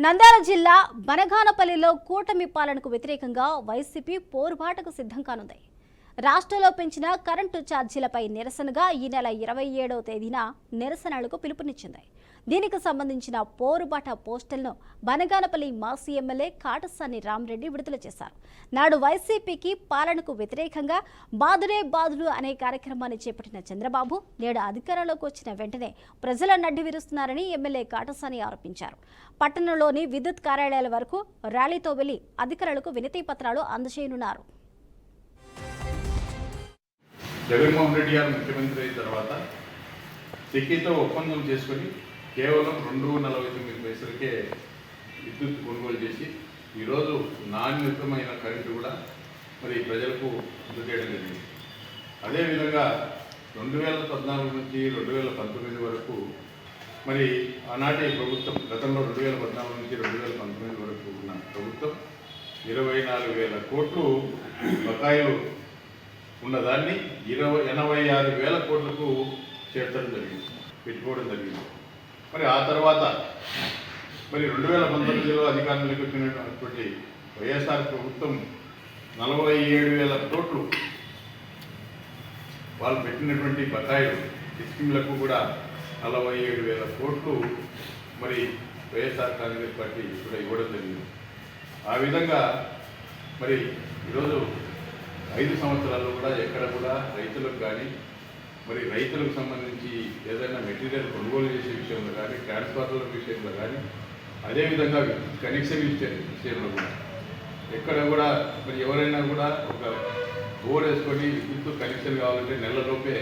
నంద్యాల జిల్లా బనగానపల్లిలో కూటమి పాలనకు వ్యతిరేకంగా వైసీపీ పోరుబాటకు సిద్ధం కానుంది. రాష్ట్రంలో పెంచిన కరెంటు ఛార్జీలపై నిరసనగా ఈ నెల 27వ తేదీన నిరసనలకు పిలుపునిచ్చింది. దీనికి సంబంధించిన పోరుబాట పోస్టర్లను బనగానపల్లి మాజీ ఎమ్మెల్యే కాటసాని రామరెడ్డి విడుదల చేశారు. నాడు వైసీపీకి పాలనకు వ్యతిరేకంగా బాదుడే బాదుడు అనే కార్యక్రమాన్ని చేపట్టిన చంద్రబాబు నేడు అధికారంలోకి వచ్చిన వెంటనే ప్రజల నడ్డి విరుస్తున్నారని ఎమ్మెల్యే కాటసాని ఆరోపించారు. పట్టణంలోని విద్యుత్ కార్యాలయాల వరకు ర్యాలీతో వెళ్లి అధికారులకు వినతి పత్రాలు అందజేయనున్నారు. జగన్మోహన్ రెడ్డి గారు ముఖ్యమంత్రి అయిన తర్వాత సెకీతో ఒప్పందం చేసుకొని కేవలం 2.49 పైసలకే విద్యుత్ కొనుగోలు చేసి ఈరోజు నాణ్యతమైన కరెంటు కూడా మరి ప్రజలకు అందజేయడం జరిగింది. అదేవిధంగా 2014 నుంచి 2019 వరకు మరి ఆనాటి ప్రభుత్వం గతంలో 2014 నుంచి 2019 వరకు ఉన్న ప్రభుత్వం 24,000 కోట్లు బకాయిలు ఉన్నదాన్ని 86,000 కోట్లకు చేర్చడం జరిగింది, పెట్టుకోవడం జరిగింది. మరి ఆ తర్వాత మరి 2019లో అధికారంలోకి వచ్చినటువంటి వైఎస్ఆర్ ప్రభుత్వం 47,000 కోట్లు వాళ్ళు పెట్టినటువంటి బకాయిలు స్కీమ్లకు కూడా 47,000 కోట్లు మరి వైఎస్ఆర్ కాంగ్రెస్ పార్టీ కూడా ఇవ్వడం జరిగింది. ఆ విధంగా మరి ఈరోజు 5 సంవత్సరాల్లో కూడా ఎక్కడ కూడా రైతులకు కానీ మరి రైతులకు సంబంధించి ఏదైనా మెటీరియల్ కొనుగోలు చేసే విషయంలో కానీ ట్రాన్స్ఫార్మర్ల విషయంలో కానీ అదేవిధంగా కనెక్షన్ విషయంలో కూడా ఎక్కడ కూడా మరి ఎవరైనా కూడా ఒక బోర్ వేసుకొని విద్యుత్ కనెక్షన్ కావాలంటే నెలలోపే